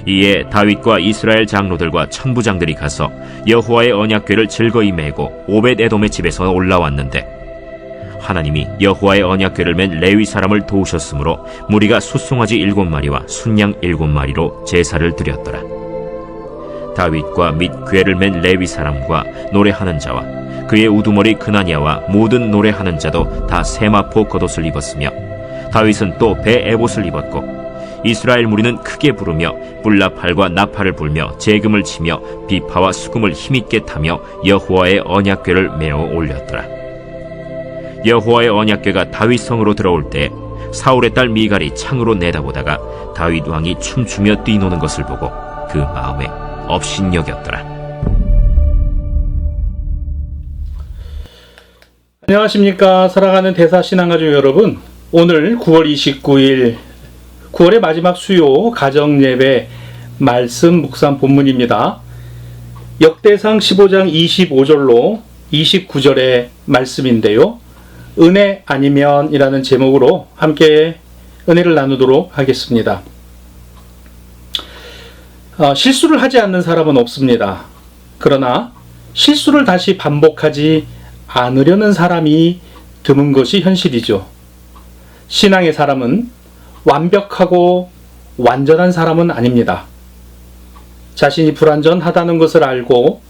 이에 다윗과 이스라엘 장로들과 천부장들이 가서 여호와의 언약궤를 즐거이 메고 오벳에돔의 집에서 올라왔는데 하나님이 여호와의 언약궤를 맨 레위 사람을 도우셨으므로 무리가 숫송아지 7마리와 순양 7마리로 제사를 드렸더라. 다윗과 및 궤를 맨 레위 사람과 노래하는 자와 그의 우두머리 그나니아와 모든 노래하는 자도 다 세마포 겉옷을 입었으며 다윗은 또 배 에봇을 입었고 이스라엘 무리는 크게 부르며 뿔나팔과 나팔을 불며 재금을 치며 비파와 수금을 힘있게 타며 여호와의 언약궤를 메어 올렸더라. 여호와의 언약궤가 다윗 성으로 들어올 때 사울의 딸 미갈이 창으로 내다보다가 다윗 왕이 춤추며 뛰노는 것을 보고 그 마음에 업신여겼더라. 안녕하십니까, 사랑하는 대사신앙가족 여러분. 오늘 9월 29일 9월의 마지막 수요 가정예배 말씀 묵상 본문입니다. 역대상 15장 25절로 29절의 말씀인데요, 은혜 아니면 이라는 제목으로 함께 은혜를 나누도록 하겠습니다. 실수를 하지 않는 사람은 없습니다. 그러나 실수를 다시 반복하지 않으려는 사람이 드문 것이 현실이죠. 신앙의 사람은 완벽하고 완전한 사람은 아닙니다. 자신이 불완전하다는 것을 알고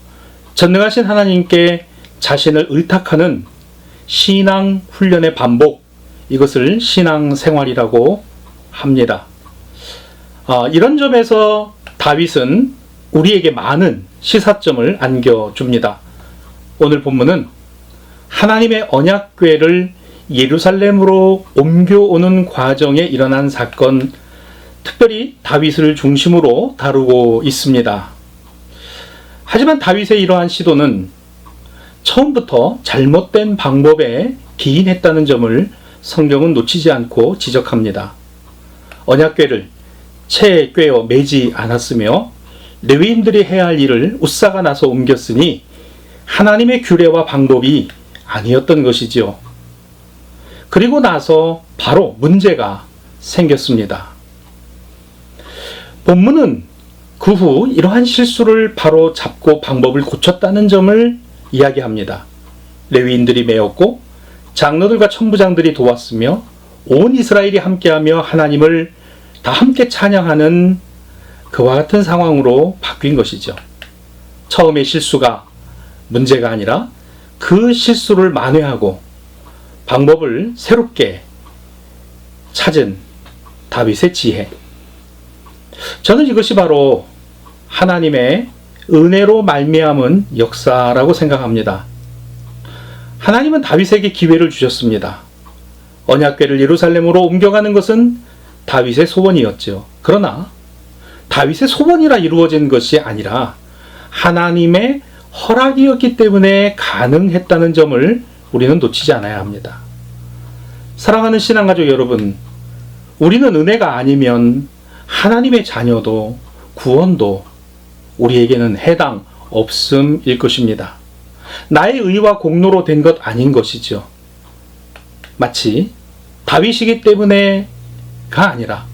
전능하신 하나님께 자신을 의탁하는 신앙 훈련의 반복, 이것을 신앙 생활이라고 합니다. 이런 점에서 다윗은 우리에게 많은 시사점을 안겨줍니다. 오늘 본문은 하나님의 언약궤를 예루살렘으로 옮겨오는 과정에 일어난 사건, 특별히 다윗을 중심으로 다루고 있습니다. 하지만 다윗의 이러한 시도는 처음부터 잘못된 방법에 기인했다는 점을 성경은 놓치지 않고 지적합니다. 언약궤를 채에 꿰어 매지 않았으며 레위인들이 해야 할 일을 웃사가 나서 옮겼으니 하나님의 규례와 방법이 아니었던 것이지요. 그리고 나서 바로 문제가 생겼습니다. 본문은 그 후 이러한 실수를 바로 잡고 방법을 고쳤다는 점을 이야기합니다. 레위인들이 메었고 장로들과 천부장들이 도왔으며 온 이스라엘이 함께하며 하나님을 다 함께 찬양하는 그와 같은 상황으로 바뀐 것이죠. 처음의 실수가 문제가 아니라 그 실수를 만회하고 방법을 새롭게 찾은 다윗의 지혜. 저는 이것이 바로 하나님의 은혜로 말미암은 역사라고 생각합니다. 하나님은 다윗에게 기회를 주셨습니다. 언약궤를 예루살렘으로 옮겨가는 것은 다윗의 소원이었죠. 그러나 다윗의 소원이라 이루어진 것이 아니라 하나님의 허락이었기 때문에 가능했다는 점을 우리는 놓치지 않아야 합니다. 사랑하는 신앙가족 여러분, 우리는 은혜가 아니면 하나님의 자녀도 구원도 우리에게는 해당 없음일 것입니다. 나의 의와 공로로 된 것 아닌 것이죠. 마치 다윗이기 때문에가 아니라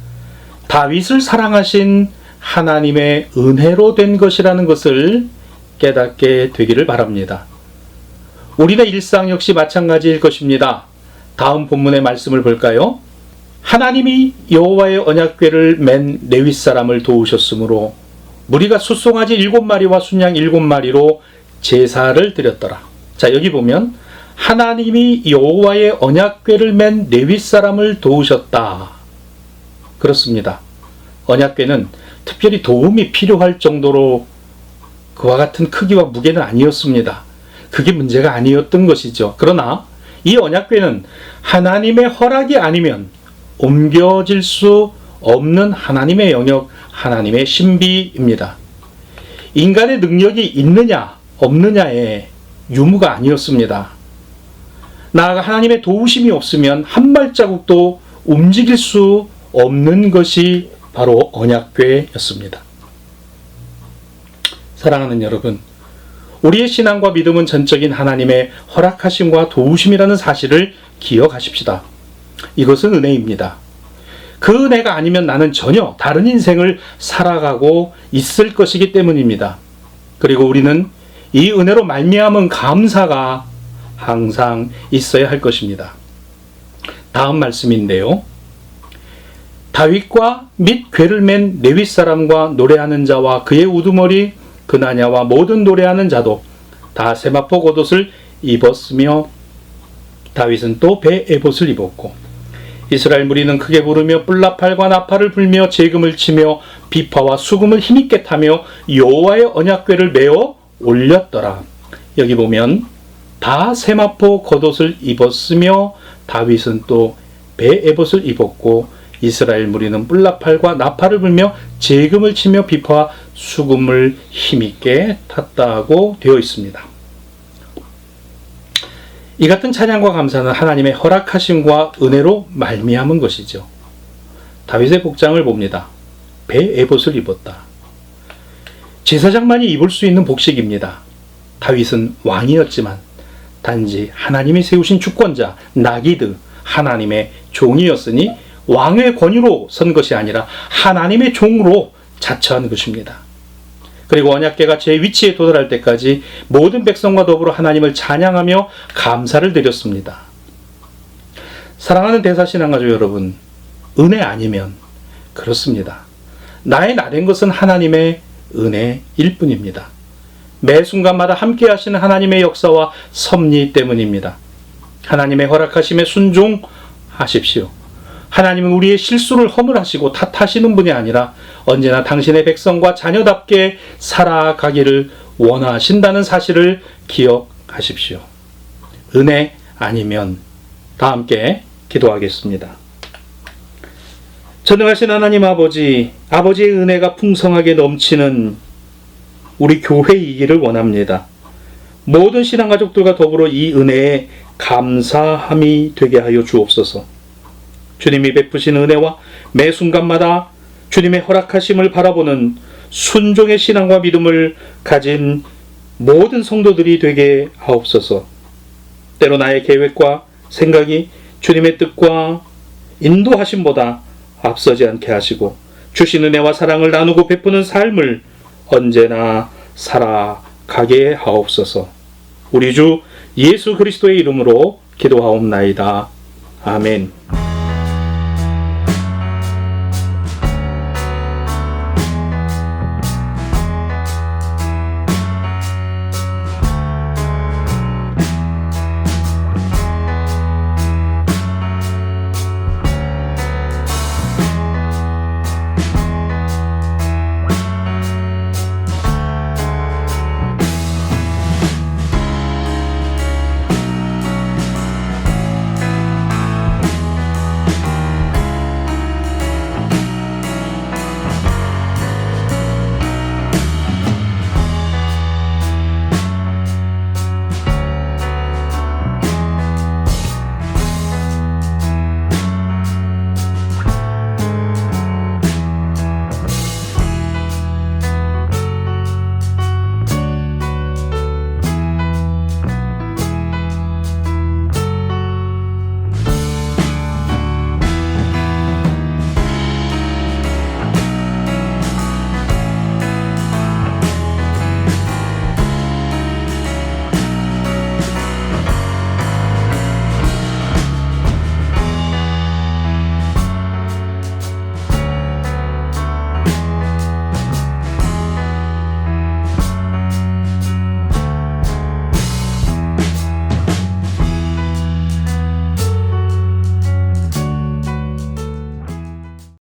다윗을 사랑하신 하나님의 은혜로 된 것이라는 것을 깨닫게 되기를 바랍니다. 우리의 일상 역시 마찬가지일 것입니다. 다음 본문의 말씀을 볼까요? 하나님이 여호와의 언약궤를 맨 레위 사람을 도우셨으므로 무리가 숫송아지 7마리와 순양 7마리로 제사를 드렸더라. 자, 여기 보면 하나님이 여호와의 언약궤를 맨 레위 사람을 도우셨다. 그렇습니다. 언약궤는 특별히 도움이 필요할 정도로 그와 같은 크기와 무게는 아니었습니다. 그게 문제가 아니었던 것이죠. 그러나 이 언약궤는 하나님의 허락이 아니면 옮겨질 수 없는 하나님의 영역, 하나님의 신비입니다. 인간의 능력이 있느냐 없느냐의 유무가 아니었습니다. 나아가 하나님의 도우심이 없으면 한 발자국도 움직일 수 없는 것이 바로 언약궤였습니다. 사랑하는 여러분, 우리의 신앙과 믿음은 전적인 하나님의 허락하심과 도우심이라는 사실을 기억하십시다. 이것은 은혜입니다. 그 은혜가 아니면 나는 전혀 다른 인생을 살아가고 있을 것이기 때문입니다. 그리고 우리는 이 은혜로 말미암은 감사가 항상 있어야 할 것입니다. 다음 말씀인데요. 다윗과 및 궤를 맨 레위 사람과 노래하는 자와 그의 우두머리 그나냐와 모든 노래하는 자도 다 세마포 겉옷을 입었으며 다윗은 또 배 에봇을 입었고 이스라엘 무리는 크게 부르며 뿔나팔과 나팔을 불며 재금을 치며 비파와 수금을 힘있게 타며 여호와의 언약궤를 메어 올렸더라. 여기 보면 다 세마포 겉옷을 입었으며 다윗은 또 배 에봇을 입었고 이스라엘 무리는 뿔나팔과 나팔을 불며 재금을 치며 비파와 수금을 힘있게 탔다고 되어 있습니다. 이 같은 찬양과 감사는 하나님의 허락하심과 은혜로 말미암은 것이죠. 다윗의 복장을 봅니다. 배 에봇을 입었다. 제사장만이 입을 수 있는 복식입니다. 다윗은 왕이었지만 단지 하나님이 세우신 주권자 나기드 하나님의 종이었으니 왕의 권위로 선 것이 아니라 하나님의 종으로 자처한 것입니다. 그리고 언약궤가 제 위치에 도달할 때까지 모든 백성과 더불어 하나님을 찬양하며 감사를 드렸습니다. 사랑하는 대사신앙가족 여러분, 은혜 아니면 그렇습니다. 나의 나된 것은 하나님의 은혜일 뿐입니다. 매 순간마다 함께 하시는 하나님의 역사와 섭리 때문입니다. 하나님의 허락하심에 순종하십시오. 하나님은 우리의 실수를 허물하시고 탓하시는 분이 아니라 언제나 당신의 백성과 자녀답게 살아가기를 원하신다는 사실을 기억하십시오. 은혜 아니면 다 함께 기도하겠습니다. 전능하신 하나님 아버지의 은혜가 풍성하게 넘치는 우리 교회이기를 원합니다. 모든 신앙가족들과 더불어 이 은혜에 감사함이 되게 하여 주옵소서. 주님이 베푸신 은혜와 매 순간마다 주님의 허락하심을 바라보는 순종의 신앙과 믿음을 가진 모든 성도들이 되게 하옵소서. 때로 나의 계획과 생각이 주님의 뜻과 인도하심보다 앞서지 않게 하시고 주신 은혜와 사랑을 나누고 베푸는 삶을 언제나 살아가게 하옵소서. 우리 주 예수 그리스도의 이름으로 기도하옵나이다. 아멘.